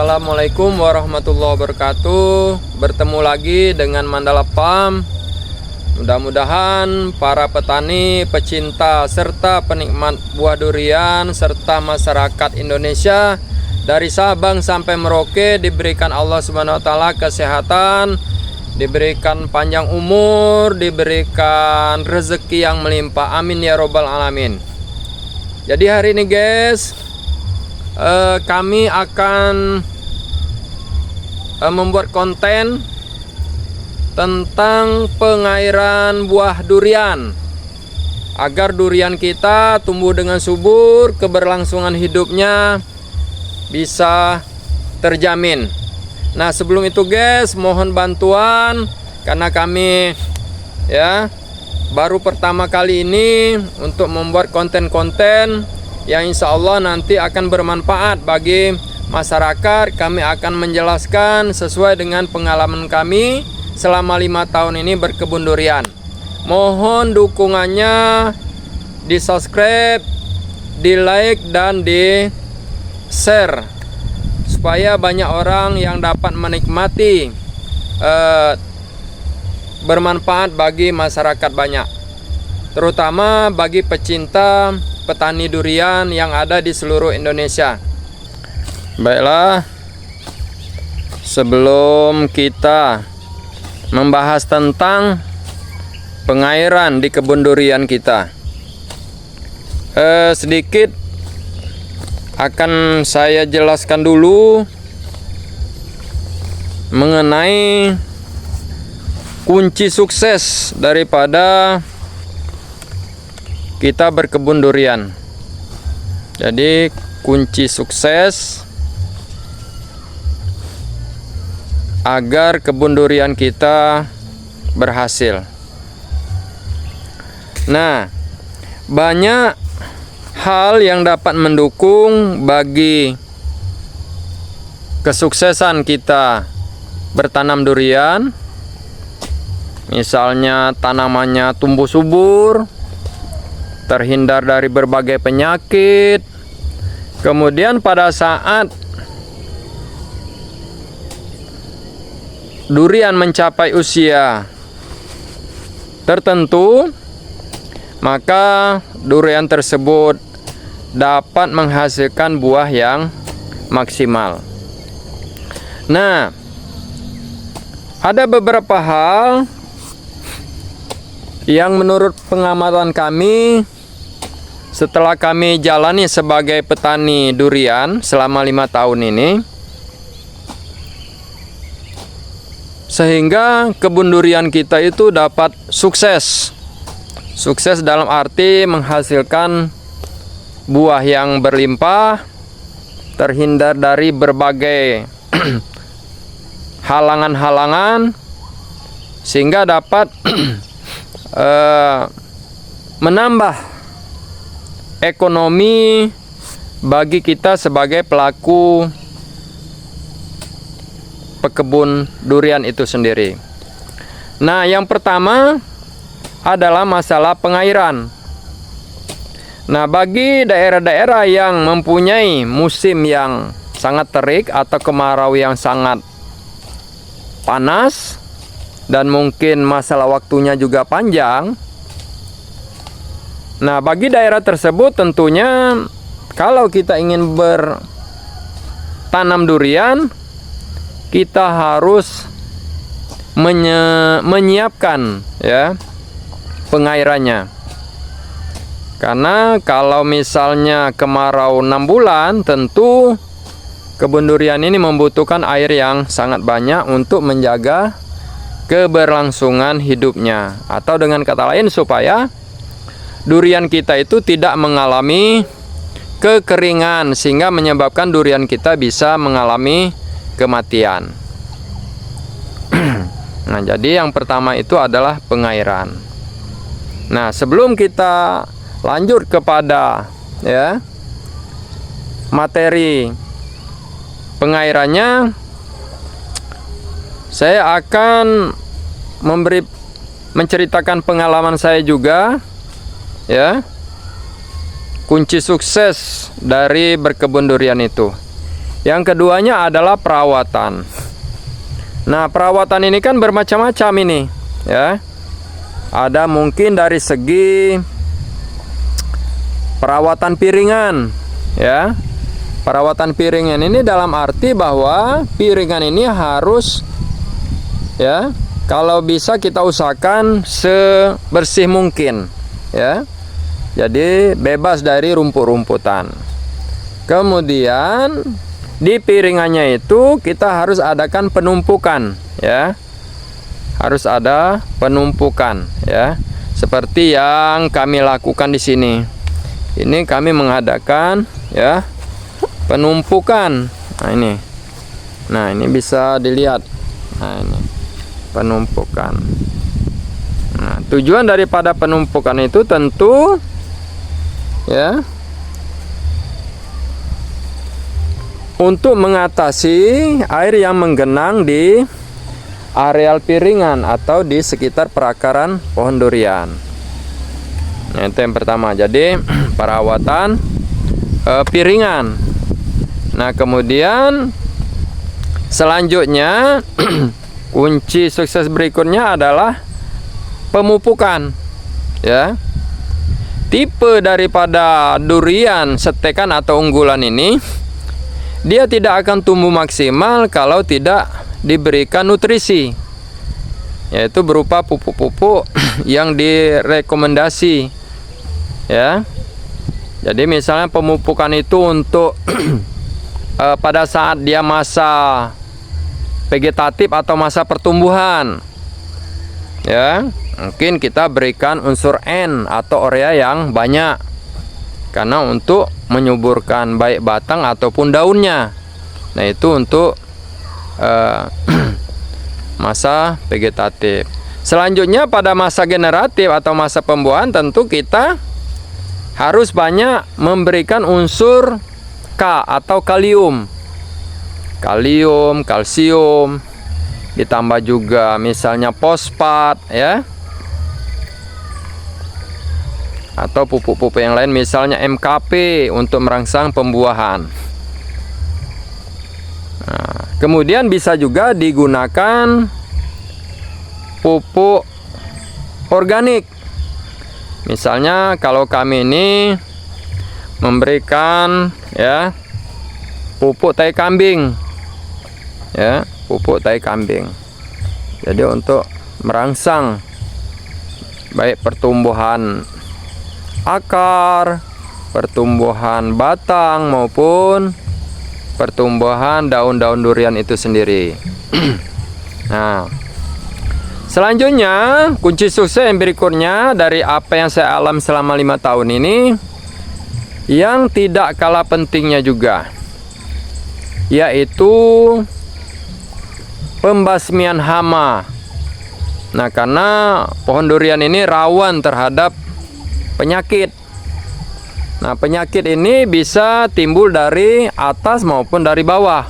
Assalamualaikum warahmatullahi wabarakatuh. Bertemu lagi dengan Mandala Farm. Mudah-mudahan para petani, pecinta, serta penikmat buah durian, serta masyarakat Indonesia dari Sabang sampai Merauke diberikan Allah Subhanahu wa Ta'ala kesehatan, diberikan panjang umur, diberikan rezeki yang melimpah. Amin ya robbal alamin. Jadi hari ini guys, kami akan membuat konten tentang pengairan buah durian agar durian kita tumbuh dengan subur, keberlangsungan hidupnya bisa terjamin. Nah, sebelum itu guys, mohon bantuan karena kami baru pertama kali ini untuk membuat konten-konten yang insya Allah nanti akan bermanfaat bagi masyarakat. Kami akan menjelaskan sesuai dengan pengalaman kami selama 5 tahun ini berkebun durian. Mohon dukungannya, di subscribe, di like, dan di share supaya banyak orang yang dapat menikmati, bermanfaat bagi masyarakat banyak, terutama bagi pecinta petani durian yang ada di seluruh Indonesia. Baiklah, sebelum kita membahas tentang pengairan di kebun durian kita, sedikit akan saya jelaskan dulu mengenai kunci sukses daripada kita berkebun durian. Jadi kunci sukses agar kebun durian kita berhasil. Nah, banyak hal yang dapat mendukung bagi kesuksesan kita bertanam durian. Misalnya tanamannya tumbuh subur, terhindar dari berbagai penyakit. Kemudian pada saat durian mencapai usia tertentu, maka durian tersebut dapat menghasilkan buah yang maksimal. Nah, ada beberapa hal yang menurut pengamatan kami setelah kami jalani sebagai petani durian selama 5 tahun ini, sehingga kebun durian kita itu dapat sukses. Sukses dalam arti menghasilkan buah yang berlimpah, terhindar dari berbagai halangan-halangan, sehingga dapat menambah ekonomi bagi kita sebagai pelaku pekebun durian itu sendiri. Nah, yang pertama adalah masalah pengairan. Nah, bagi daerah-daerah yang mempunyai musim yang sangat terik atau kemarau yang sangat panas, dan mungkin masalah waktunya juga panjang. Nah, bagi daerah tersebut tentunya kalau kita ingin bertanam durian, kita harus menyiapkan pengairannya. Karena kalau misalnya kemarau 6 bulan, tentu kebun durian ini membutuhkan air yang sangat banyak untuk menjaga keberlangsungan hidupnya, atau dengan kata lain supaya durian kita itu tidak mengalami kekeringan sehingga menyebabkan durian kita bisa mengalami kematian. Nah, jadi yang pertama itu adalah pengairan. Nah, sebelum kita lanjut kepada materi pengairannya, saya akan menceritakan pengalaman saya juga, kunci sukses dari berkebun durian itu. Yang keduanya adalah perawatan. Nah, perawatan ini kan bermacam-macam ini, ya. Ada mungkin dari segi perawatan piringan, ya. Perawatan piringan ini dalam arti bahwa piringan ini harus, ya, kalau bisa kita usahakan sebersih mungkin, ya. Jadi bebas dari rumput-rumputan. Kemudian di piringannya itu kita harus adakan penumpukan, ya. Harus ada penumpukan, ya. Seperti yang kami lakukan di sini. Ini kami mengadakan, ya, penumpukan. Nah, ini. Nah, ini bisa dilihat. Nah, ini penumpukan. Nah, tujuan daripada penumpukan itu tentu, ya, untuk mengatasi air yang menggenang di areal piringan atau di sekitar perakaran pohon durian. Nah, itu yang pertama. Jadi perawatan piringan. Nah, kemudian selanjutnya kunci sukses berikutnya adalah pemupukan, ya. Tipe daripada durian setekan atau unggulan ini, dia tidak akan tumbuh maksimal kalau tidak diberikan nutrisi, yaitu berupa pupuk-pupuk yang direkomendasi, ya. Jadi misalnya pemupukan itu untuk pada saat dia masa vegetatif atau masa pertumbuhan, ya, mungkin kita berikan unsur N atau urea yang banyak, karena untuk menyuburkan baik batang ataupun daunnya. Nah, itu untuk masa vegetatif. Selanjutnya pada masa generatif atau masa pembuahan, tentu kita harus banyak memberikan unsur K atau kalium, kalsium, ditambah juga misalnya fosfat, ya, atau pupuk-pupuk yang lain misalnya MKP untuk merangsang pembuahan. Nah, kemudian bisa juga digunakan pupuk organik. Misalnya kalau kami ini memberikan, ya, pupuk tai kambing, ya, pupuk tai kambing. Jadi untuk merangsang baik pertumbuhan akar, pertumbuhan batang maupun pertumbuhan daun-daun durian itu sendiri. Nah, selanjutnya kunci sukses yang berikutnya dari apa yang saya alami selama 5 tahun ini, yang tidak kalah pentingnya juga, yaitu pembasmian hama. Nah, karena pohon durian ini rawan terhadap penyakit. Nah, penyakit ini bisa timbul dari atas maupun dari bawah.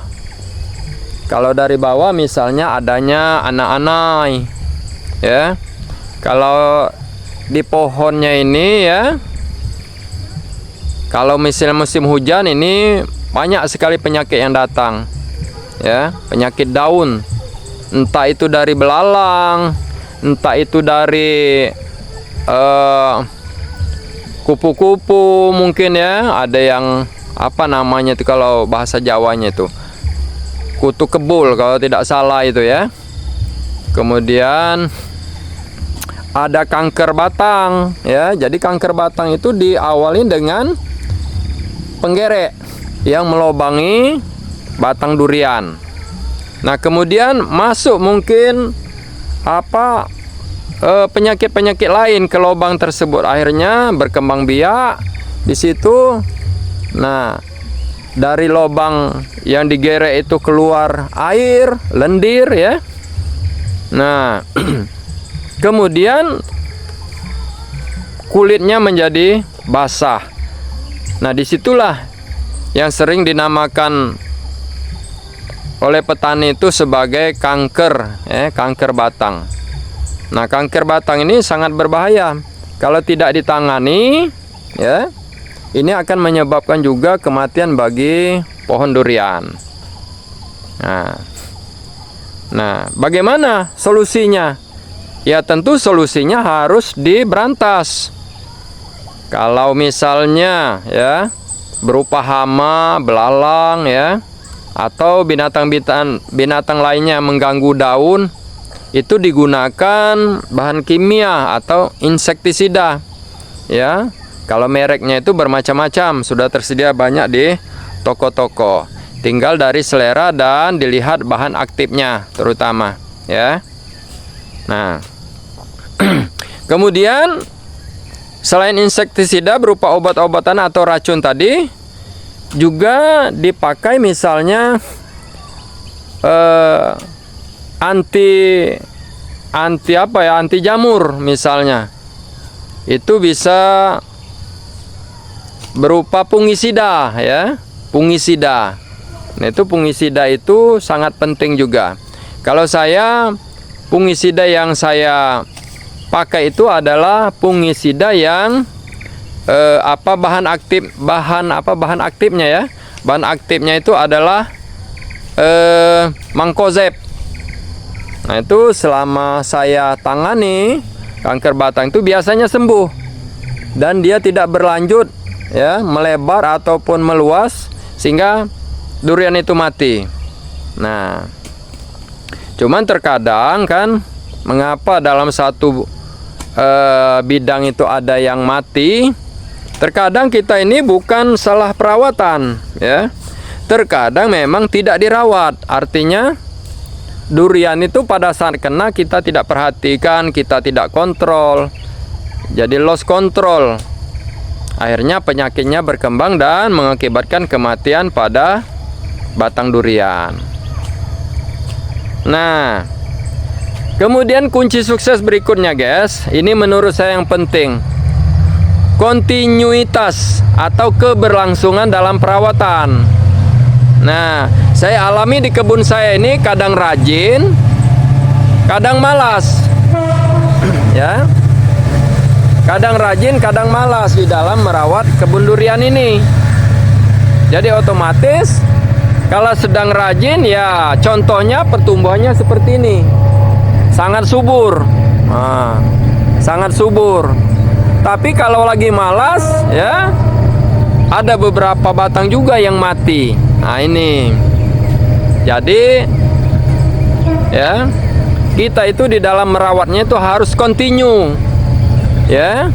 Kalau dari bawah misalnya adanya anak-anak, ya. Kalau di pohonnya ini, ya, kalau misalnya musim hujan ini banyak sekali penyakit yang datang, ya, penyakit daun. Entah itu dari belalang, entah itu dari kupu-kupu mungkin, ya. Ada yang apa namanya itu kalau bahasa Jawanya itu kutu kebul kalau tidak salah itu, ya. Kemudian ada kanker batang, ya. Jadi kanker batang itu diawali dengan penggerek yang melobangi batang durian. Nah, kemudian masuk mungkin apa penyakit-penyakit lain ke lubang tersebut, akhirnya berkembang biak di situ. Nah, dari lubang yang digerek itu keluar air, lendir, ya. Nah, kemudian kulitnya menjadi basah. Nah, disitulah yang sering dinamakan oleh petani itu sebagai kanker, ya, kanker batang. Nah, kanker batang ini sangat berbahaya. Kalau tidak ditangani, ya, ini akan menyebabkan juga kematian bagi pohon durian. Nah, bagaimana solusinya? Ya tentu solusinya harus diberantas. Kalau misalnya ya berupa hama, belalang ya, atau binatang lainnya mengganggu daun, itu digunakan bahan kimia atau insektisida. Ya, kalau mereknya itu bermacam-macam, sudah tersedia banyak di toko-toko. Tinggal dari selera dan dilihat bahan aktifnya terutama, ya. Nah, kemudian selain insektisida berupa obat-obatan atau racun tadi, juga dipakai misalnya anti jamur misalnya. Itu bisa berupa fungisida ya, fungisida. Nah, itu fungisida itu sangat penting juga. Kalau saya fungisida yang saya pakai itu adalah fungisida yang bahan aktifnya ya. Bahan aktifnya itu adalah Mancozeb. Nah, itu selama saya tangani kanker batang itu biasanya sembuh dan dia tidak berlanjut ya, melebar ataupun meluas sehingga durian itu mati. Nah, cuman terkadang kan, mengapa dalam satu bidang itu ada yang mati? Terkadang kita ini bukan salah perawatan ya. Terkadang memang tidak dirawat. Artinya durian itu pada saat kena kita tidak perhatikan, kita tidak kontrol. Jadi lost control. Akhirnya penyakitnya berkembang dan mengakibatkan kematian pada batang durian. Nah, kemudian kunci sukses berikutnya guys, ini menurut saya yang penting. Kontinuitas atau keberlangsungan dalam perawatan. Nah, saya alami di kebun saya ini kadang rajin, kadang malas. Ya. Kadang rajin, kadang malas di dalam merawat kebun durian ini. Jadi otomatis kalau sedang rajin ya contohnya pertumbuhannya seperti ini. Sangat subur. Nah, sangat subur. Tapi kalau lagi malas ya ada beberapa batang juga yang mati. Nah, ini. Jadi ya, kita itu di dalam merawatnya itu harus continue. Ya.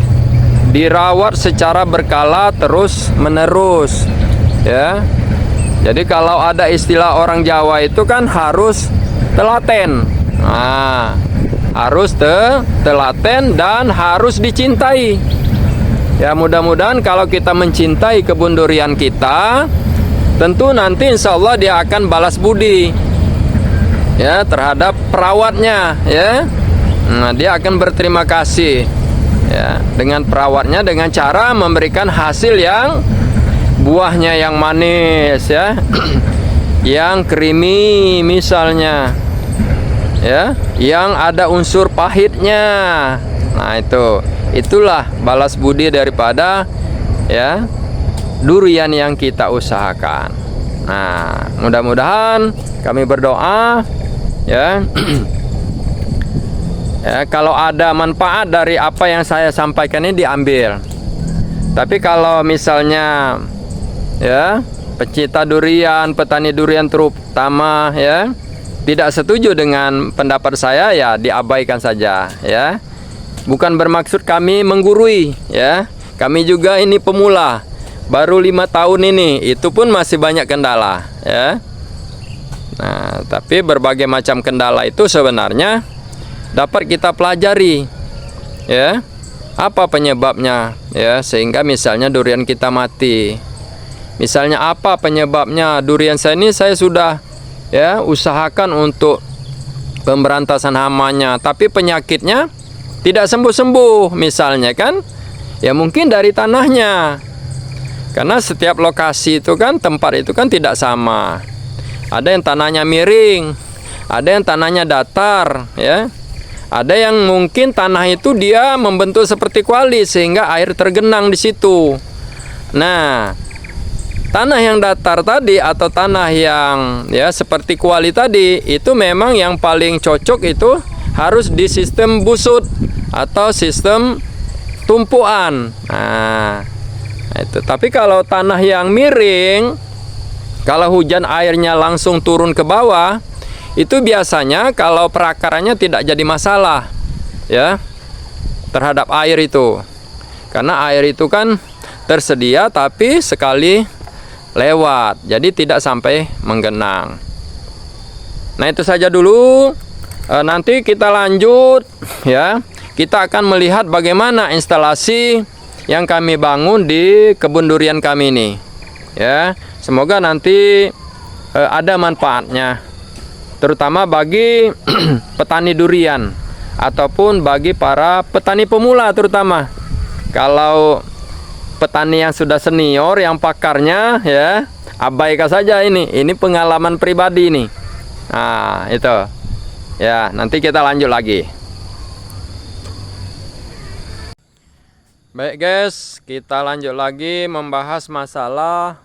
Dirawat secara berkala terus menerus. Ya. Jadi kalau ada istilah orang Jawa itu kan harus telaten. Nah, harus telaten dan harus dicintai. Ya, mudah-mudahan kalau kita mencintai kebun durian kita, tentu nanti insya Allah dia akan balas budi ya terhadap perawatnya ya. Nah, dia akan berterima kasih ya dengan perawatnya dengan cara memberikan hasil yang buahnya yang manis ya, yang creamy misalnya ya, yang ada unsur pahitnya. Nah, itulah balas budi daripada ya durian yang kita usahakan. Nah, mudah-mudahan kami berdoa ya ya kalau ada manfaat dari apa yang saya sampaikan ini diambil. Tapi kalau misalnya ya pecinta durian, petani durian terutama ya tidak setuju dengan pendapat saya, ya diabaikan saja ya. Bukan bermaksud kami menggurui ya. Kami juga ini pemula, baru 5 tahun ini, itu pun masih banyak kendala ya. Nah, tapi berbagai macam kendala itu sebenarnya dapat kita pelajari ya. Apa penyebabnya ya, sehingga misalnya durian kita mati. Misalnya apa penyebabnya durian saya ini, saya sudah ya usahakan untuk pemberantasan hamanya, tapi penyakitnya tidak sembuh-sembuh misalnya kan. Ya mungkin dari tanahnya. Karena setiap lokasi itu kan, tempat itu kan tidak sama. Ada yang tanahnya miring, ada yang tanahnya datar ya. Ada yang mungkin tanah itu dia membentuk seperti kuali sehingga air tergenang di situ. Nah, tanah yang datar tadi atau tanah yang ya seperti kuali tadi itu memang yang paling cocok itu harus di sistem busut atau sistem tumpuan. Nah, itu. Tapi kalau tanah yang miring, kalau hujan airnya langsung turun ke bawah, itu biasanya kalau perakarannya tidak jadi masalah ya terhadap air itu. Karena air itu kan tersedia tapi sekali lewat, jadi tidak sampai menggenang. Nah, itu saja dulu. Nanti kita lanjut ya. Kita akan melihat bagaimana instalasi yang kami bangun di kebun durian kami ini. Ya, semoga nanti ada manfaatnya, terutama bagi petani durian ataupun bagi para petani pemula terutama. Kalau petani yang sudah senior, yang pakarnya ya, abaikan saja ini. Ini pengalaman pribadi nih. Nah, itu. Ya, nanti kita lanjut lagi. Baik guys, kita lanjut lagi membahas masalah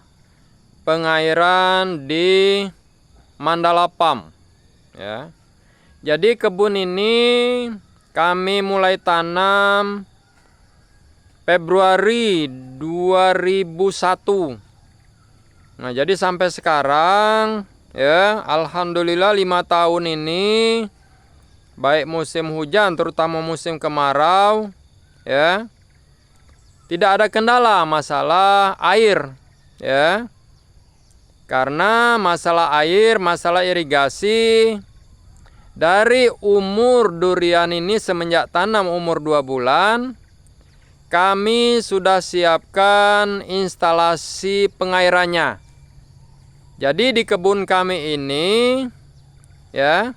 pengairan di Mandala Pump ya. Jadi kebun ini kami mulai tanam Februari 2001. Nah, jadi sampai sekarang ya, alhamdulillah 5 tahun ini baik musim hujan terutama musim kemarau ya, tidak ada kendala masalah air ya. Karena masalah air, masalah irigasi, dari umur durian ini semenjak tanam umur 2 bulan kami sudah siapkan instalasi pengairannya. Jadi di kebun kami ini ya,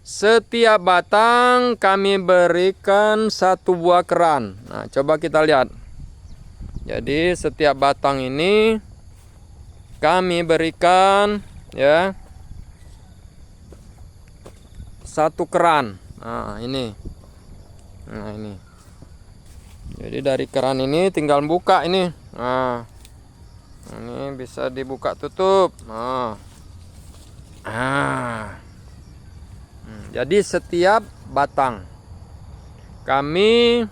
setiap batang kami berikan 1 buah keran. Nah, coba kita lihat. Jadi setiap batang ini kami berikan ya 1 keran. Nah, ini. Nah, ini. Jadi dari keran ini tinggal buka ini. Nah, ini bisa dibuka tutup. Nah. Jadi setiap batang kami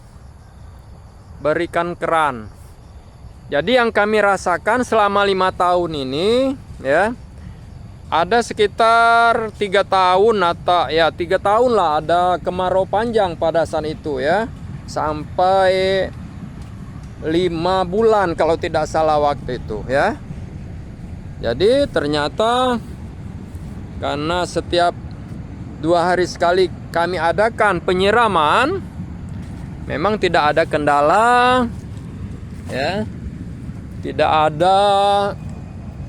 berikan keran. Jadi yang kami rasakan selama 5 tahun ini ya, ada sekitar 3 tahun atau ya 3 tahun lah ada kemarau panjang pada saat itu ya. Sampai 5 bulan kalau tidak salah waktu itu ya. Jadi ternyata karena setiap 2 hari sekali kami adakan penyiraman, memang tidak ada kendala ya. Tidak ada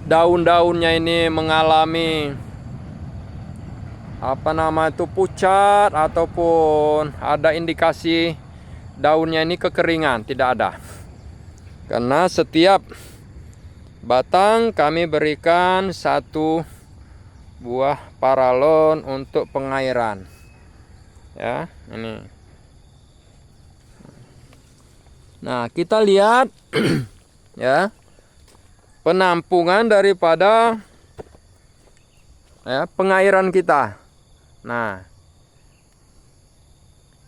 daun-daunnya ini mengalami pucat ataupun ada indikasi daunnya ini kekeringan, tidak ada. Karena setiap batang kami berikan 1 buah paralon untuk pengairan. Ya, ini. Nah, kita lihat ya penampungan daripada ya pengairan kita. Nah,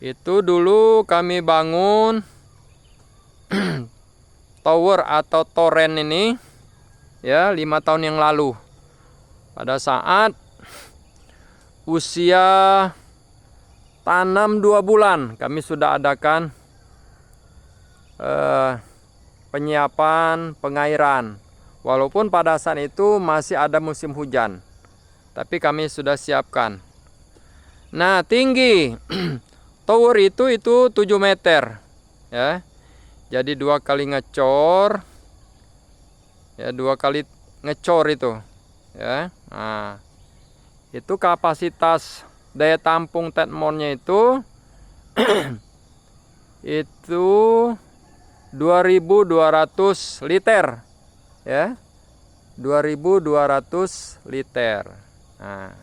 itu dulu kami bangun tower atau toren ini ya 5 tahun yang lalu. Pada saat usia tanam 2 bulan kami sudah adakan penyiapan pengairan. Walaupun pada saat itu masih ada musim hujan, tapi kami sudah siapkan. Nah, tinggi tower itu 7 meter ya. Jadi 2 kali ngecor ya, 2 kali ngecor itu ya. Nah, itu kapasitas daya tampung tetmonnya itu itu 2200 liter ya. 2200 liter. Nah,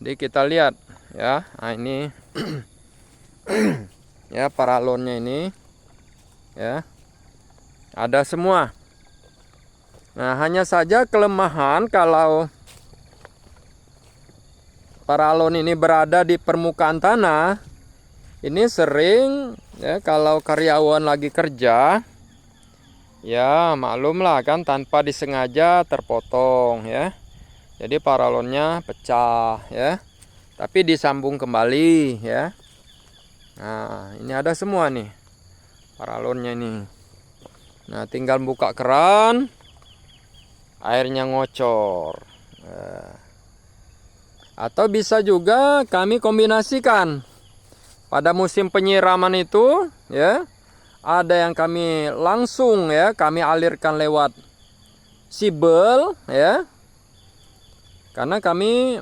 jadi kita lihat ya. Nah, ini ya paralonnya ini ya. ada semua. Nah, hanya saja kelemahan kalau paralon ini berada di permukaan tanah, ini sering ya kalau karyawan lagi kerja, ya maklumlah kan tanpa disengaja terpotong ya. Jadi paralonnya pecah ya. Tapi disambung kembali ya. Nah, ini ada semua nih paralonnya ini. Nah, tinggal buka keran, airnya ngocor. Atau bisa juga kami kombinasikan. Pada musim penyiraman itu ya, ada yang kami langsung ya, kami alirkan lewat sibel ya. Karena kami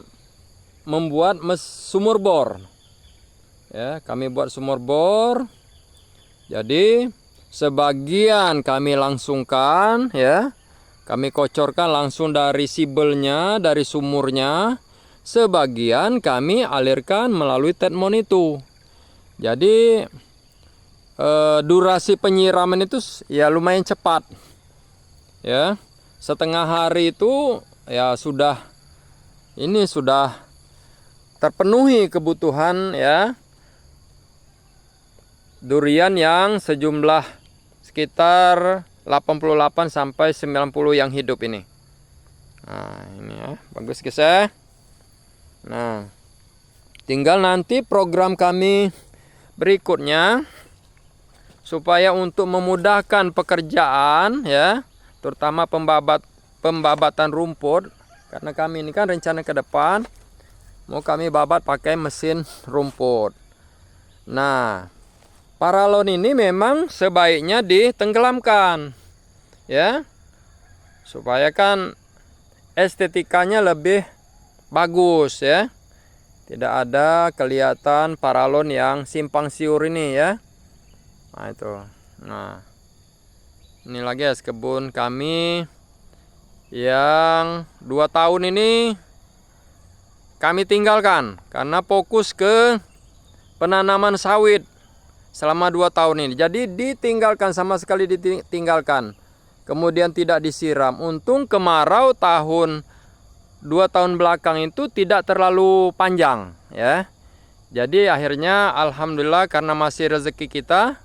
membuat sumur bor. Ya, kami buat sumur bor. Jadi sebagian kami langsungkan ya. Kami kocorkan langsung dari sibelnya, dari sumurnya. Sebagian kami alirkan melalui tetmon itu. Jadi durasi penyiraman itu ya lumayan cepat. Ya, setengah hari itu ya sudah terpenuhi kebutuhan ya durian yang sejumlah sekitar 88 sampai 90 yang hidup ini. Nah, ini ya, bagus guys ya. Nah, tinggal nanti program kami berikutnya supaya untuk memudahkan pekerjaan ya, terutama pembabatan rumput, karena kami ini kan rencana ke depan mau kami babat pakai mesin rumput. Nah, paralon ini memang sebaiknya ditenggelamkan ya, supaya kan estetikanya lebih bagus ya. Tidak ada kelihatan paralon yang simpang siur ini ya. Nah itu. Nah, inilah guys kebun kami yang 2 tahun ini kami tinggalkan karena fokus ke penanaman sawit selama 2 tahun ini. Jadi ditinggalkan, sama sekali ditinggalkan. Kemudian tidak disiram. Untung kemarau 2 tahun belakang itu tidak terlalu panjang ya. Jadi akhirnya alhamdulillah karena masih rezeki kita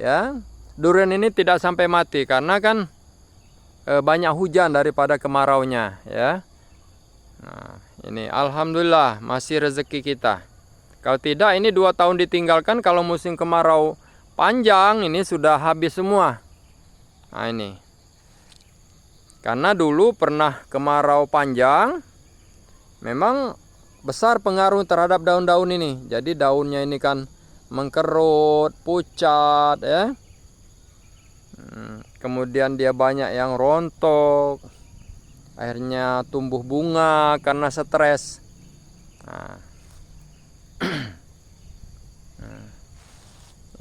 ya, durian ini tidak sampai mati karena kan banyak hujan daripada kemaraunya ya. Nah, ini alhamdulillah masih rezeki kita. Kalau tidak ini 2 tahun ditinggalkan, kalau musim kemarau panjang ini sudah habis semua. Nah ini. Karena dulu pernah kemarau panjang, memang besar pengaruh terhadap daun-daun ini. Jadi daunnya ini kan mengkerut, pucat ya. Kemudian dia banyak yang rontok. Akhirnya tumbuh bunga karena stres. Nah.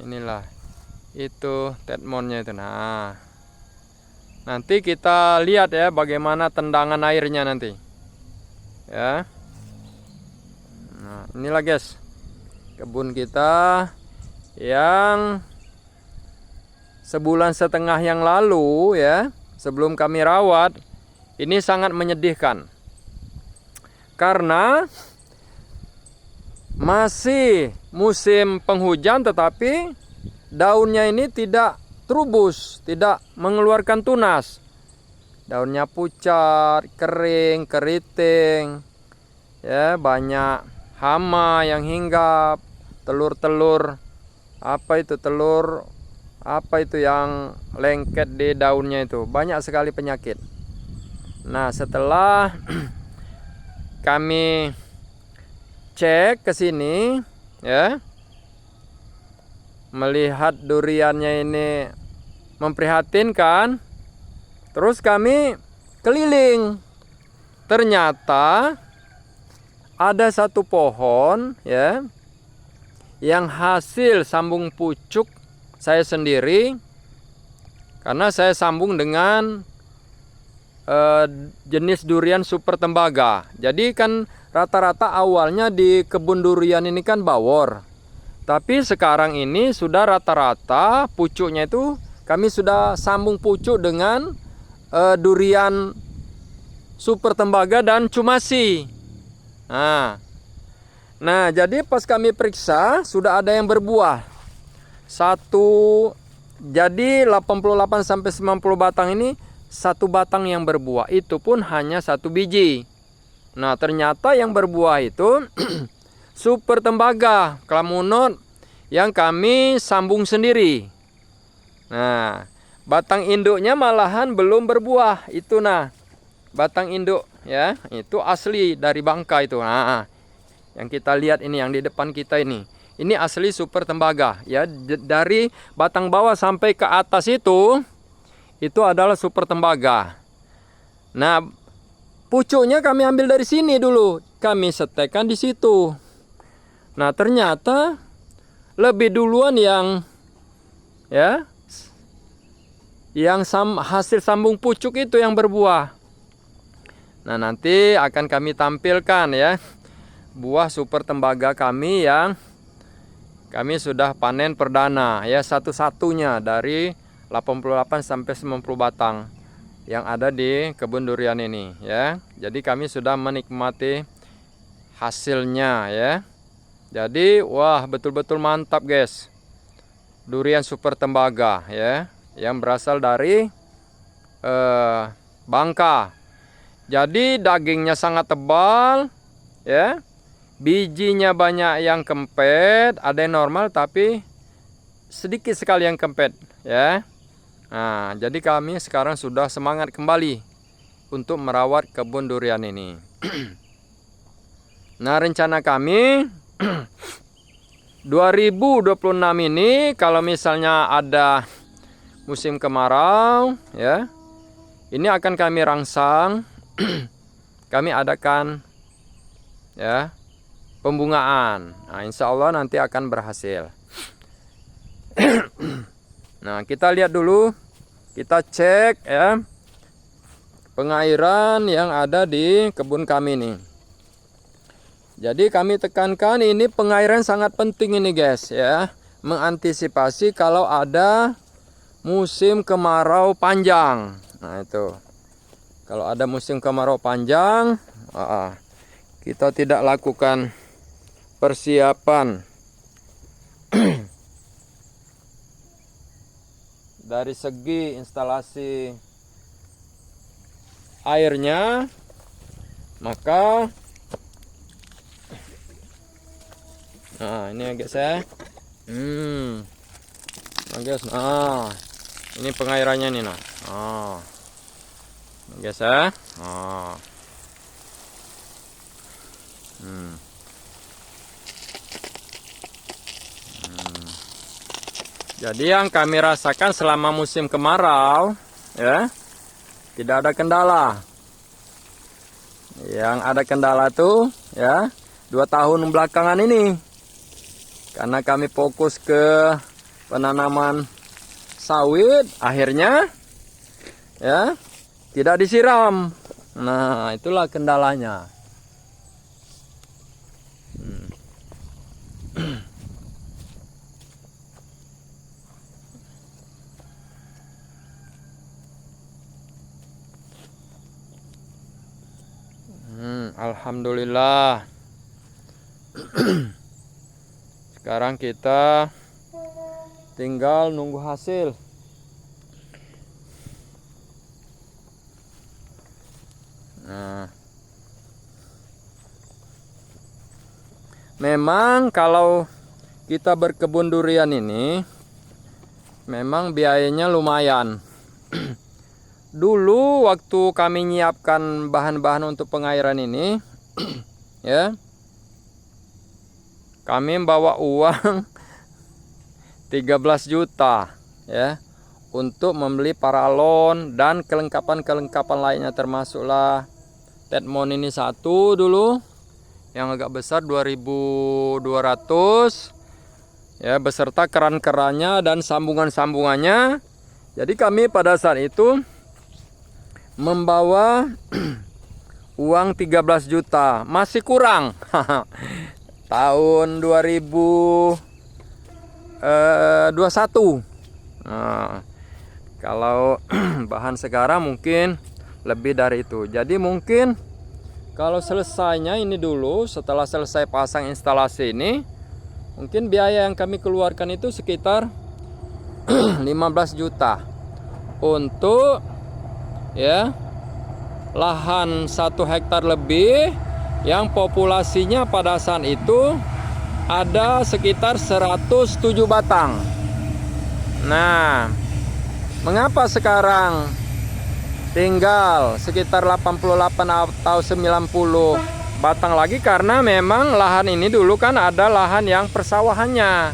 Inilah itu tetmonnya itu. Nah, nanti kita lihat ya bagaimana tendangan airnya nanti ya. Nah, inilah guys kebun kita yang sebulan setengah yang lalu ya, sebelum kami rawat. Ini sangat menyedihkan karena masih musim penghujan tetapi daunnya ini tidak trubus, tidak mengeluarkan tunas. Daunnya pucat, kering, keriting. Ya, banyak hama yang hinggap, telur-telur apa itu yang lengket di daunnya itu. Banyak sekali penyakit. Nah, setelah kami cek ke sini ya, melihat duriannya ini memprihatinkan, terus kami keliling. Ternyata ada satu pohon ya yang hasil sambung pucuk saya sendiri, karena saya sambung dengan jenis durian super tembaga. Jadi kan rata-rata awalnya di kebun durian ini kan bawor. Tapi sekarang ini sudah rata-rata pucuknya itu kami sudah sambung pucuk dengan durian super tembaga dan cumasi. Nah, jadi pas kami periksa sudah ada yang berbuah. Jadi 88 sampai 90 batang ini satu batang yang berbuah, itu pun hanya satu biji. Nah, ternyata yang berbuah itu super tembaga Klamunot yang kami sambung sendiri. Nah, batang induknya malahan belum berbuah. Itu batang induk ya, itu asli dari bangka itu. Nah, yang kita lihat ini yang di depan kita ini asli super tembaga ya. Dari batang bawah sampai ke atas itu adalah super tembaga. Nah, pucuknya kami ambil dari sini dulu, kami setekkan di situ. Nah, ternyata lebih duluan yang hasil sambung pucuk itu yang berbuah. Nah, nanti akan kami tampilkan ya buah super tembaga kami yang kami sudah panen perdana ya, satu-satunya dari 88 sampai 90 batang yang ada di kebun durian ini ya. Jadi kami sudah menikmati hasilnya ya. Jadi wah, betul-betul mantap guys. Durian super tembaga ya, yang berasal dari Bangka. Jadi dagingnya sangat tebal ya. Bijinya banyak yang kempet, ada yang normal tapi sedikit sekali yang kempet ya. Nah, jadi kami sekarang sudah semangat kembali untuk merawat kebun durian ini. Nah, rencana kami 2026 ini kalau misalnya ada musim kemarau ya, ini akan kami rangsang. Kami adakan ya pembungaan. Nah, insya Allah nanti akan berhasil. Nah, kita lihat dulu, kita cek ya pengairan yang ada di kebun kami nih. Jadi kami tekankan ini pengairan sangat penting ini guys ya, mengantisipasi kalau ada musim kemarau panjang. Nah, itu kalau ada musim kemarau panjang, kita tidak lakukan persiapan dari segi instalasi airnya, maka ini agak saya guys, ini pengairannya nih guys ya. Jadi yang kami rasakan selama musim kemarau ya, tidak ada kendala. Yang ada kendala tuh ya 2 tahun belakangan ini, karena kami fokus ke penanaman sawit, akhirnya ya tidak disiram. Nah, itulah kendalanya. Alhamdulillah. Sekarang kita tinggal nunggu hasil. Nah, memang kalau kita berkebun durian ini memang biayanya lumayan. Dulu waktu kami menyiapkan bahan-bahan untuk pengairan ini ya, kami membawa uang 13 juta ya untuk membeli paralon dan kelengkapan-kelengkapan lainnya, termasuklah tetmon ini satu dulu yang agak besar 2.200 ya, beserta keran-kerannya dan sambungan-sambungannya. Jadi kami pada saat itu membawa uang 13 juta, masih kurang. Tahun 2021. Nah, Kalau bahan sekarang mungkin lebih dari itu. Jadi mungkin kalau selesainya ini dulu, setelah selesai pasang instalasi ini, mungkin biaya yang kami keluarkan itu sekitar 15 juta untuk ya lahan 1 hektar lebih yang populasinya pada saat itu ada sekitar 107 batang. Nah, mengapa sekarang tinggal sekitar 88 atau 90 batang lagi? Karena memang lahan ini dulu kan ada lahan yang persawahannya.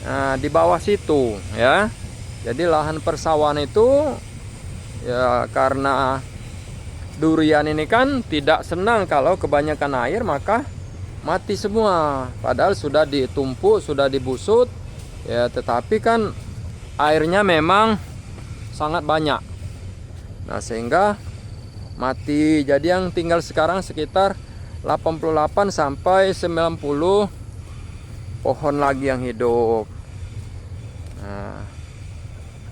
Nah, di bawah situ ya. Jadi lahan persawahan itu ya karena durian ini kan tidak senang kalau kebanyakan air, maka mati semua. Padahal sudah ditumpuk, sudah dibusut ya, tetapi kan airnya memang sangat banyak. Nah, sehingga mati. Jadi yang tinggal sekarang sekitar 88 sampai 90 pohon lagi yang hidup. Nah,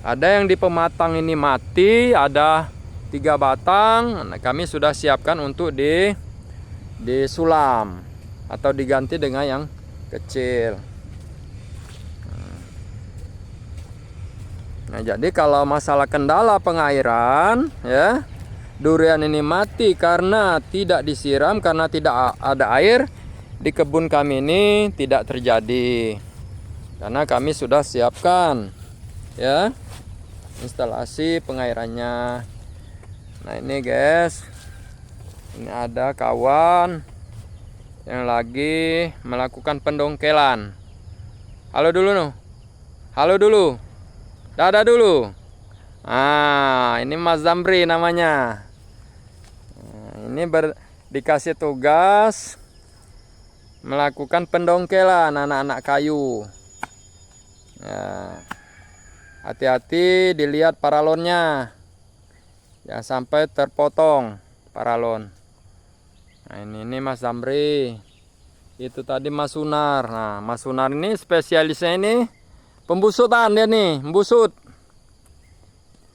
ada yang di pematang ini mati, ada 3 batang. Nah, kami sudah siapkan untuk disulam atau diganti dengan yang kecil. Nah, jadi kalau masalah kendala pengairan ya, durian ini mati karena tidak disiram, karena tidak ada air di kebun kami ini tidak terjadi. Karena kami sudah siapkan ya instalasi pengairannya. Nah, ini guys, ini ada kawan yang lagi melakukan pendongkelan. Halo dulu noh. Halo dulu. Dadah dulu. Ah, ini Mas Zamri namanya. Nah, ini dikasih tugas melakukan pendongkelan anak-anak kayu. Nah, hati-hati dilihat paralonnya, jangan sampai terpotong paralon. Nah, ini Mas Zamri. Itu tadi Mas Sunar. Nah, Mas Sunar ini spesialisnya ini pembusutan, dia nih, membusut.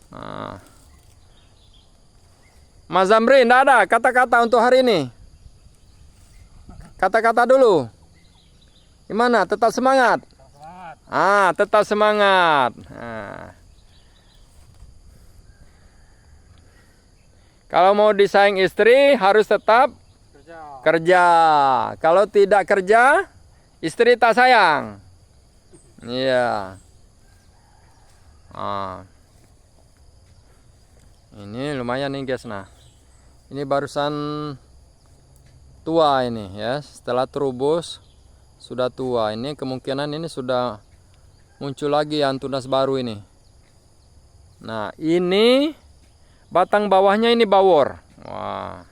Nah. Mas Zamri, enggak ada kata-kata untuk hari ini? Kata-kata dulu. Gimana? Tetap semangat? Ah, tetap semangat. Nah. Kalau mau disayang istri, harus tetap kerja. Kalau tidak kerja, istri tak sayang. Iya. Ah. Ini lumayan nih guys. Nah, ini barusan tua ini ya. Setelah terubus sudah tua. Ini kemungkinan ini sudah muncul lagi yang tunas baru ini. Nah, ini batang bawahnya ini bawor. Wah.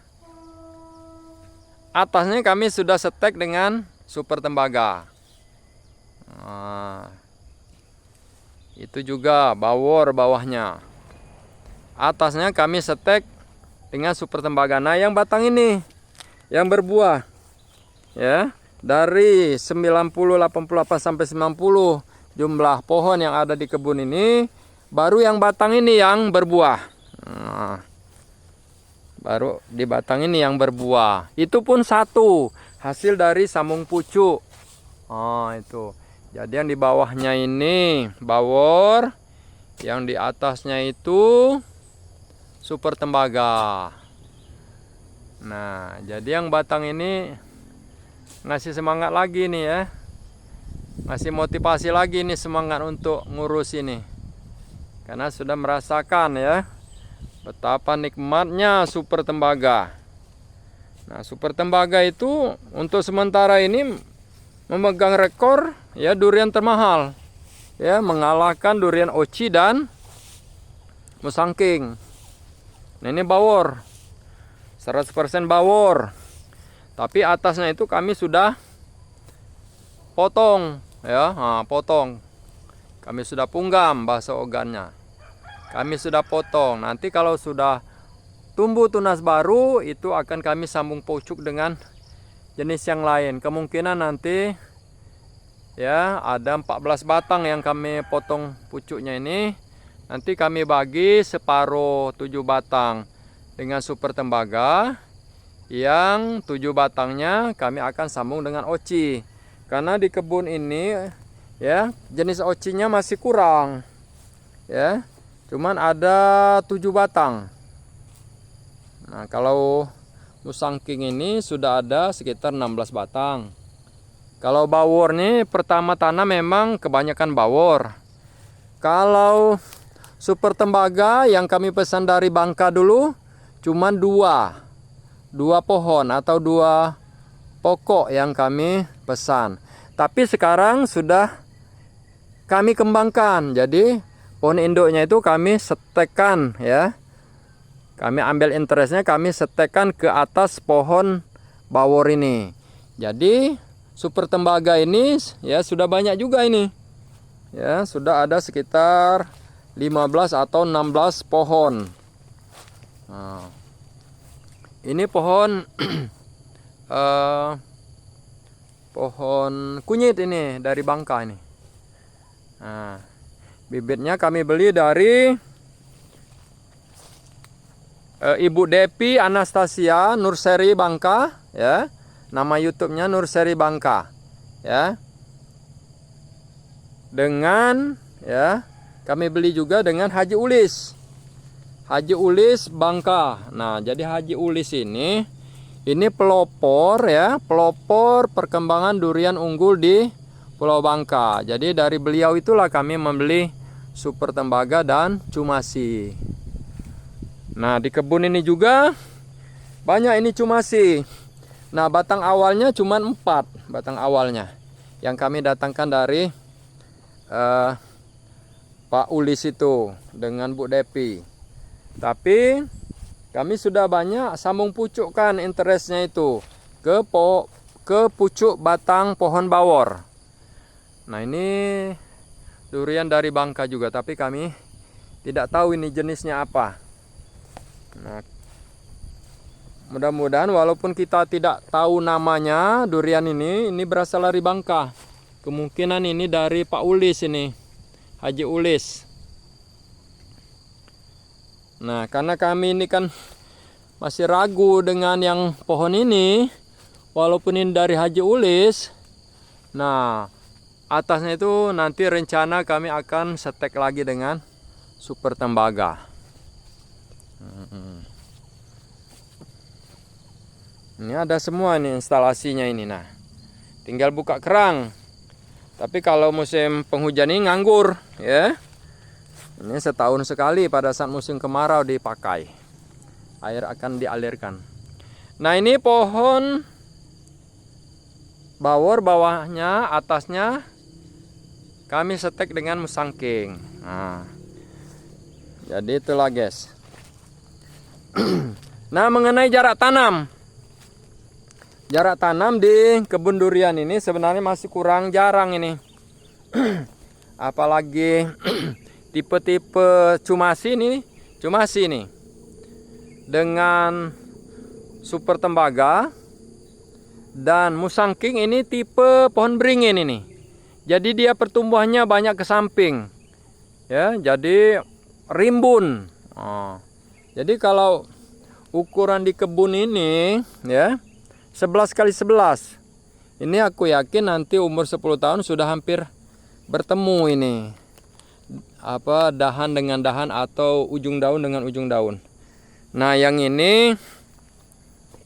Atasnya kami sudah setek dengan super tembaga. Nah, itu juga bawor bawahnya. Atasnya kami setek dengan super tembaga. Nah, yang batang ini yang berbuah ya, dari 90, 88 sampai 90 jumlah pohon yang ada di kebun ini, baru yang batang ini yang berbuah. Nah, baru di batang ini yang berbuah. Itu pun satu hasil dari sambung pucuk. Oh, itu. Jadi yang di bawahnya ini bawor, yang di atasnya itu super tembaga. Nah, jadi yang batang ini ngasih semangat lagi nih ya. Ngasih motivasi lagi nih, semangat untuk ngurus ini. Karena sudah merasakan ya betapa nikmatnya super tembaga. Nah, super tembaga itu untuk sementara ini memegang rekor ya durian termahal ya, mengalahkan durian oci dan musangking. Nah, ini bawor 100% bawor, tapi atasnya itu kami sudah potong ya. Nah, potong, kami sudah punggam bahasa ogannya, kami sudah potong. Nanti kalau sudah tumbuh tunas baru, itu akan kami sambung pucuk dengan jenis yang lain. Kemungkinan nanti ya ada 14 batang yang kami potong pucuknya ini. nanti kami bagi separuh 7 batang dengan super tembaga. Yang 7 batangnya kami akan sambung dengan oci. Karena di kebun ini ya jenis ocinya masih kurang. Ya. Cuman ada 7 batang. Nah, kalau musangking ini sudah ada sekitar 16 batang. Kalau bawor nih pertama tanam memang kebanyakan bawor. Kalau super tembaga yang kami pesan dari Bangka dulu cuman 2 pohon atau 2 pokok yang kami pesan. Tapi sekarang sudah kami kembangkan. Jadi pohon induknya itu kami setekan ya. Kami ambil interestnya, kami setekan ke atas pohon bawor ini. Jadi super tembaga ini ya sudah banyak juga ini. Ya, sudah ada sekitar 15 atau 16 pohon. Nah, ini pohon pohon kunyit ini dari Bangka ini. Nah, bibitnya kami beli dari Ibu Depi Anastasia Nurseri Bangka ya. Nama YouTube-nya Nurseri Bangka ya. Dengan ya, kami beli juga dengan Haji Ulis. Haji Ulis Bangka. Nah, jadi Haji Ulis ini pelopor ya, pelopor perkembangan durian unggul di Pulau Bangka. Jadi dari beliau itulah kami membeli super tembaga dan cumasi. Nah, di kebun ini juga banyak ini cumasi. Nah, batang awalnya cuma 4 batang awalnya yang kami datangkan dari Pak Ulis itu dengan Bu Depi. Tapi kami sudah banyak sambung pucukkan interestnya itu ke pucuk batang pohon bawor. Nah, ini durian dari Bangka juga, tapi kami tidak tahu ini jenisnya apa. Nah, mudah-mudahan walaupun kita tidak tahu namanya durian ini berasal dari Bangka. Kemungkinan ini dari Pak Ulis ini, Haji Ulis. Nah, karena kami ini kan masih ragu dengan yang pohon ini, walaupun ini dari Haji Ulis. Nah, atasnya itu nanti rencana kami akan setek lagi dengan super tembaga. Ini ada semua nih instalasinya ini. Nah, tinggal buka kerang. Tapi kalau musim penghujan ini nganggur ya. Ini setahun sekali pada saat musim kemarau dipakai. Air akan dialirkan. Nah, ini pohon bawor, bawahnya, atasnya kami setek dengan musangking. Nah, jadi itulah guys. Nah, mengenai jarak tanam. Jarak tanam di kebun durian ini sebenarnya masih kurang jarang ini. Apalagi tipe-tipe cumasi ini dengan super tembaga dan musangking ini tipe pohon beringin ini. Jadi dia pertumbuhannya banyak ke samping. Ya, jadi rimbun. Jadi kalau ukuran di kebun ini ya 11 kali 11. Ini aku yakin nanti umur 10 tahun sudah hampir bertemu ini. Apa dahan dengan dahan atau ujung daun dengan ujung daun. Nah, yang ini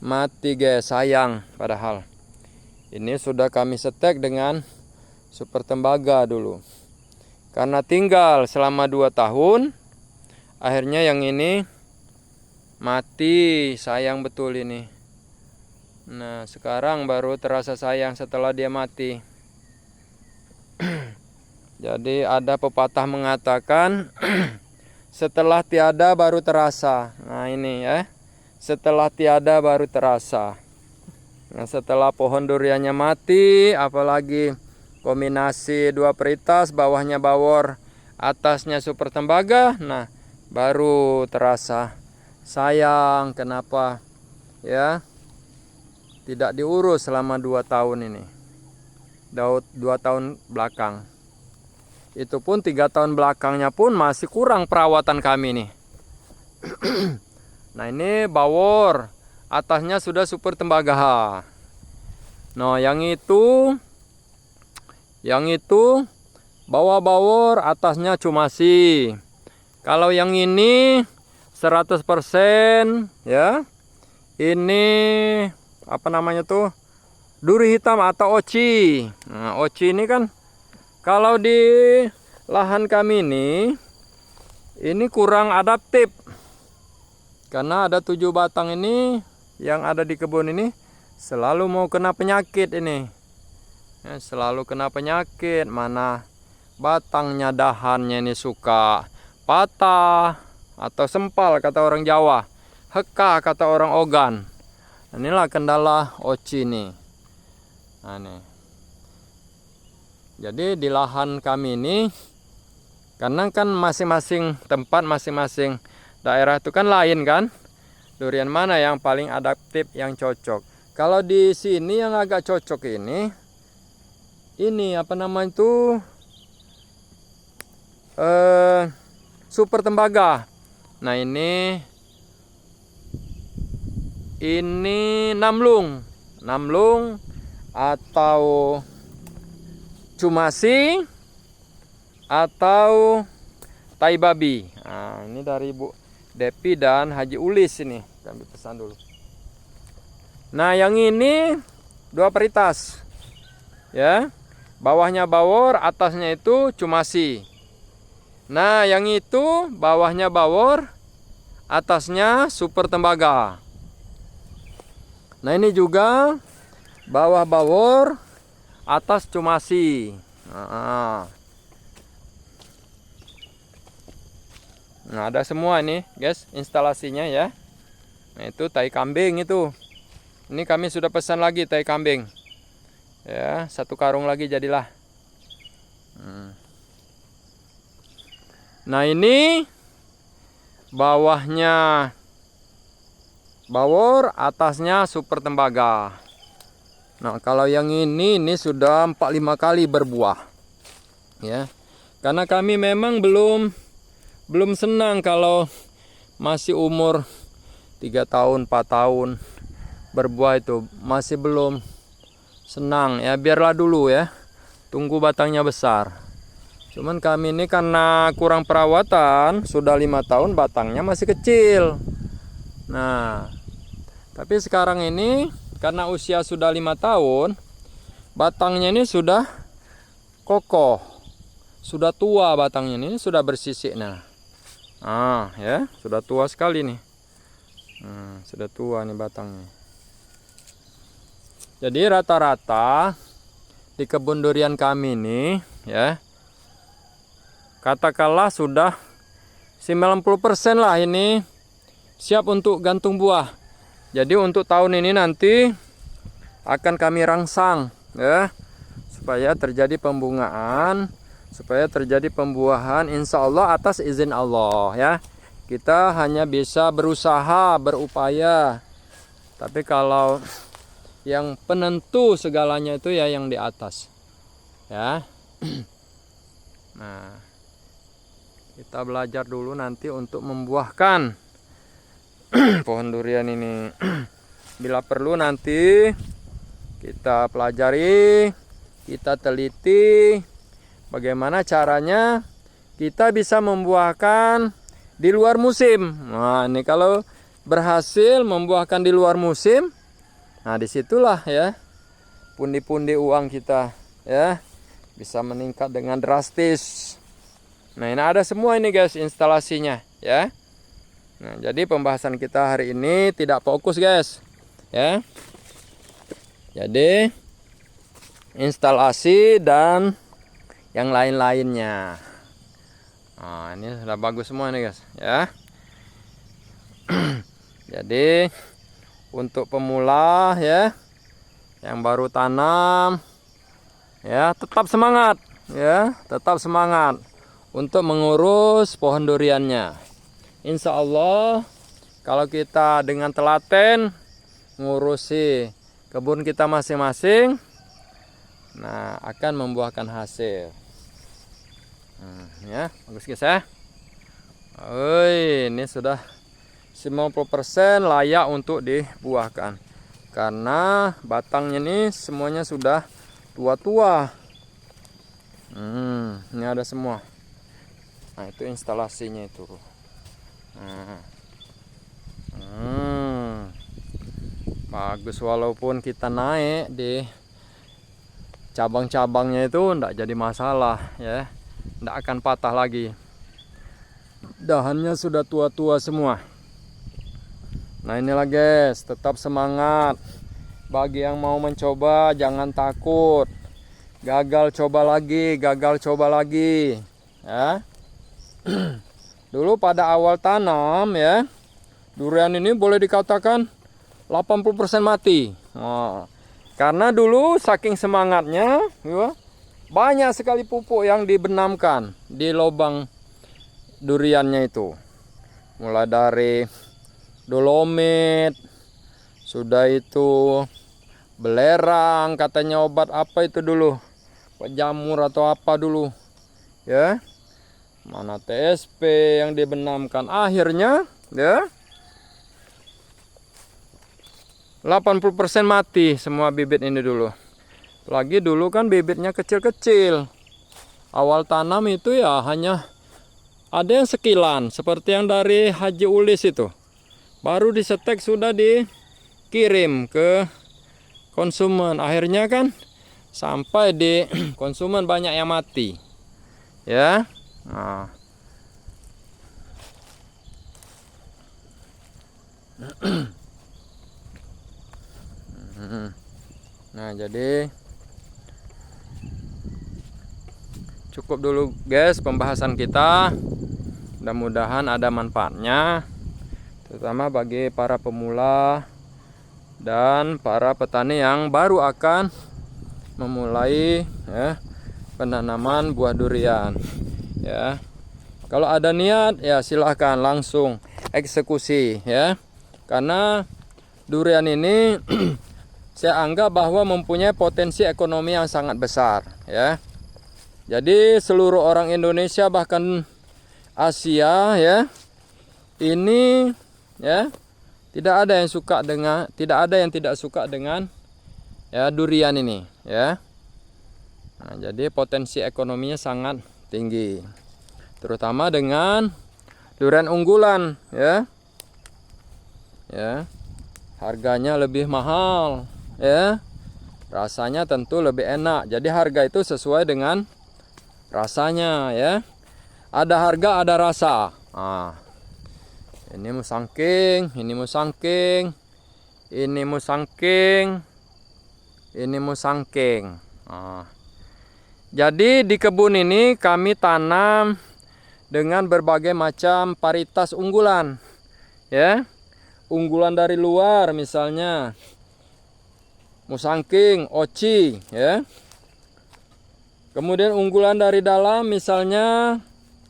mati guys, sayang padahal. Ini sudah kami setek dengan super tembaga dulu. Karena tinggal selama 2 tahun, akhirnya yang ini mati, sayang betul ini. Nah, sekarang baru terasa sayang setelah dia mati. Jadi ada pepatah mengatakan setelah tiada baru terasa. Nah, ini ya. Setelah tiada baru terasa. Nah, setelah pohon duriannya mati, apalagi kombinasi 2 peritas, bawahnya bawor, atasnya super tembaga, nah baru terasa sayang kenapa ya tidak diurus selama 2 tahun ini. 2 tahun belakang. Itu pun 3 tahun belakangnya pun masih kurang perawatan kami nih. Nah ini bawor, atasnya sudah super tembaga. Nah yang itu bawah bawor, atasnya cumasi. Kalau yang ini 100% ya. Ini apa namanya tuh? Duri hitam atau oci. Nah, oci ini kan kalau di lahan kami ini kurang adaptif. Karena ada 7 batang ini yang ada di kebun ini selalu mau kena penyakit ini. Ya, selalu kena penyakit, mana batangnya, dahannya ini suka patah atau sempal kata orang Jawa, heka kata orang Ogan. Inilah kendala oci nih. Nah, nih. Jadi di lahan kami ini, karena kan masing-masing tempat, masing-masing daerah itu kan lain kan. Durian mana yang paling adaptif, yang cocok? Kalau di sini yang agak cocok ini apa namanya itu? Super tembaga. Nah ini namlung atau cumasi atau tai babi. Nah, ini dari Bu Depi dan Haji Ulis ini. Kami pesan dulu. Nah, yang ini 2 peritas. Ya. Bawahnya bawor, atasnya itu cumasi. Nah, yang itu bawahnya bawor, atasnya super tembaga. Nah, ini juga bawah bawor, atas cumasi. Nah, ada semua nih, guys, instalasinya ya. Nah, itu tai kambing itu. Ini kami sudah pesan lagi tai kambing. Ya, 1 karung lagi jadilah. Nah, ini bawahnya bawor, atasnya super tembaga. Nah, kalau yang ini sudah 4-5 kali berbuah. Ya. Karena kami memang belum senang kalau masih umur 3 tahun, 4 tahun berbuah itu masih belum senang. Ya, biarlah dulu ya. Tunggu batangnya besar. Cuman kami ini karena kurang perawatan, sudah 5 tahun batangnya masih kecil. Nah, tapi sekarang ini karena usia sudah 5 tahun, batangnya ini sudah kokoh, sudah tua batangnya ini, sudah bersisik. Nah, ya sudah tua sekali nih. Sudah tua nih batangnya. Jadi rata-rata di kebun durian kami ini, ya, katakanlah sudah 90% lah ini siap untuk gantung buah. Jadi untuk tahun ini nanti akan kami rangsang ya, supaya terjadi pembungaan, supaya terjadi pembuahan, insya Allah atas izin Allah ya. Kita hanya bisa berusaha, berupaya. Tapi kalau yang penentu segalanya itu ya yang di atas ya. Nah, kita belajar dulu nanti untuk membuahkan pohon durian ini. Bila perlu nanti kita pelajari, kita teliti bagaimana caranya kita bisa membuahkan di luar musim. Nah, ini kalau berhasil membuahkan di luar musim, nah disitulah ya pundi-pundi uang kita ya bisa meningkat dengan drastis. Nah, ini ada semua ini guys instalasinya ya. Nah, jadi pembahasan kita hari ini tidak fokus guys ya. Jadi instalasi dan yang lain-lainnya. Nah, ini sudah bagus semua nih guys ya. Jadi untuk pemula ya, yang baru tanam ya, tetap semangat ya, tetap semangat untuk mengurus pohon duriannya. Insya Allah kalau kita dengan telaten ngurusi kebun kita masing-masing, nah akan membuahkan hasil. Ya, bagus guys ya. Oi, ini sudah 90% layak untuk dibuahkan. Karena batangnya ini semuanya sudah tua-tua. Ini ada semua. Nah, itu instalasinya itu. Bagus, walaupun kita naik di cabang-cabangnya itu enggak jadi masalah ya. Enggak akan patah lagi. Dahannya sudah tua-tua semua. Nah, inilah guys, tetap semangat. Bagi yang mau mencoba jangan takut. Gagal coba lagi, gagal coba lagi. Ya. Dulu pada awal tanam ya, durian ini boleh dikatakan 80% mati. Nah, karena dulu saking semangatnya, ya, banyak sekali pupuk yang dibenamkan di lubang duriannya itu. Mulai dari dolomit, sudah itu belerang, katanya obat apa itu dulu, jamur atau apa dulu ya, mana TSP yang dibenamkan. Akhirnya ya 80% mati semua bibit ini dulu. Lagi dulu kan bibitnya kecil-kecil, awal tanam itu ya hanya ada yang sekilan, seperti yang dari Haji Ulis itu. Baru disetek sudah dikirim ke konsumen. Akhirnya kan sampai di konsumen banyak yang mati. Ya. Nah, jadi cukup dulu guys pembahasan kita. Mudah-mudahan ada manfaatnya, terutama bagi para pemula dan para petani yang baru akan memulai ya, penanaman buah durian ya. Kalau ada niat ya silahkan langsung eksekusi ya, karena durian ini saya anggap bahwa mempunyai potensi ekonomi yang sangat besar ya. Jadi seluruh orang Indonesia bahkan Asia ya, ini ya, tidak ada yang tidak suka dengan ya durian ini ya. Nah, jadi potensi ekonominya sangat tinggi, terutama dengan durian unggulan ya. Ya, harganya lebih mahal ya, rasanya tentu lebih enak. Jadi harga itu sesuai dengan rasanya ya. Ada harga ada rasa. Nah, ini musangking, ini musangking, ini musangking, ini musangking. Nah, jadi di kebun ini kami tanam dengan berbagai macam varietas unggulan ya. Unggulan dari luar misalnya musangking, oci ya. Kemudian unggulan dari dalam misalnya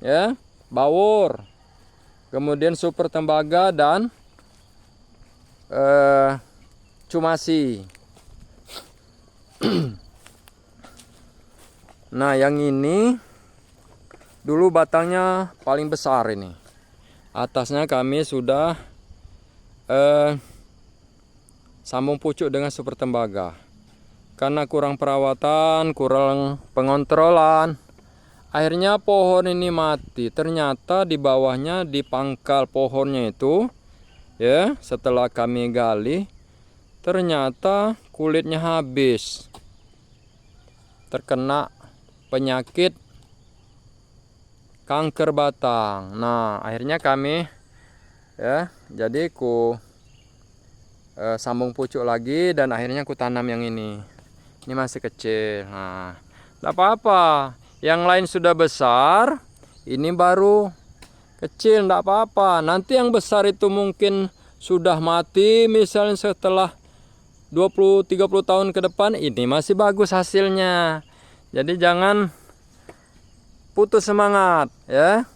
ya, bawor. Kemudian super tembaga dan cumasi. Nah, yang ini dulu batangnya paling besar ini. Atasnya kami sudah sambung pucuk dengan super tembaga. Karena kurang perawatan, kurang pengontrolan, akhirnya pohon ini mati. Ternyata di bawahnya, di pangkal pohonnya itu ya, setelah kami gali, ternyata kulitnya habis, terkena penyakit kanker batang. Nah, akhirnya kami ya, jadi sambung pucuk lagi dan akhirnya ku tanam yang ini. Ini masih kecil. Nah, tidak apa-apa. Yang lain sudah besar, ini baru kecil, tidak apa-apa. Nanti yang besar itu mungkin sudah mati, misalnya setelah 20-30 tahun ke depan, ini masih bagus hasilnya. Jadi jangan putus semangat ya.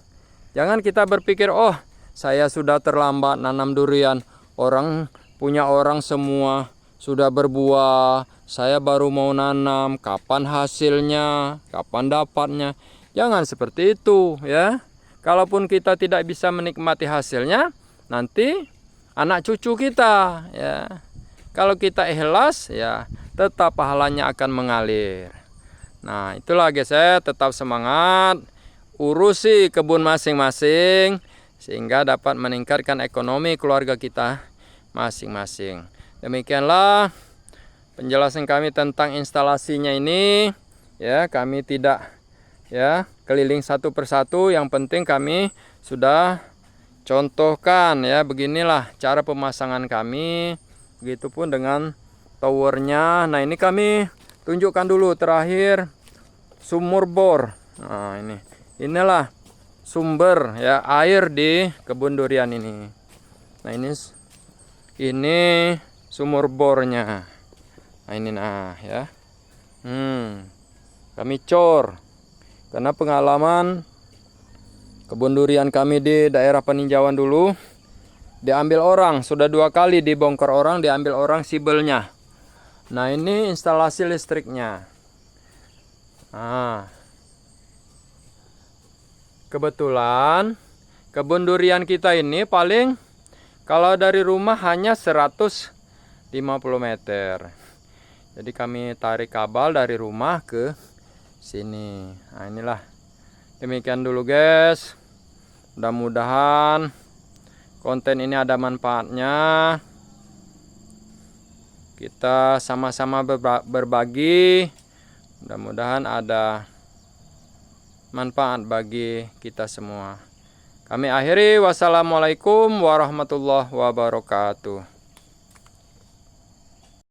Jangan kita berpikir, oh saya sudah terlambat nanam durian, orang semua sudah berbuah, saya baru mau nanam, kapan hasilnya, kapan dapatnya. Jangan seperti itu ya. Kalaupun kita tidak bisa menikmati hasilnya, nanti anak cucu kita ya. Kalau kita ikhlas ya, tetap pahalanya akan mengalir. Nah, itulah guys ya, tetap semangat, urusi kebun masing-masing sehingga dapat meningkatkan ekonomi keluarga kita masing-masing. Demikianlah penjelasan kami tentang instalasinya ini ya. Kami tidak ya keliling satu persatu, yang penting kami sudah contohkan ya, beginilah cara pemasangan kami, begitupun dengan towernya. Nah, ini kami tunjukkan dulu terakhir sumur bor. Nah, inilah sumber ya air di kebun durian ini. Nah, ini sumur bornya. Nah, ini ya. Kami cor karena pengalaman kebun durian kami di daerah peninjauan dulu diambil orang, sudah 2 kali dibongkar orang, diambil orang sibelnya. Nah, ini instalasi listriknya. Nah, kebetulan kebun durian kita ini paling kalau dari rumah hanya 150 meter. Jadi kami tarik kabel dari rumah ke sini. Nah, inilah. Demikian dulu guys. Mudah-mudahan konten ini ada manfaatnya. Kita sama-sama berbagi. Mudah-mudahan ada manfaat bagi kita semua. Kami akhiri, wassalamualaikum warahmatullahi wabarakatuh.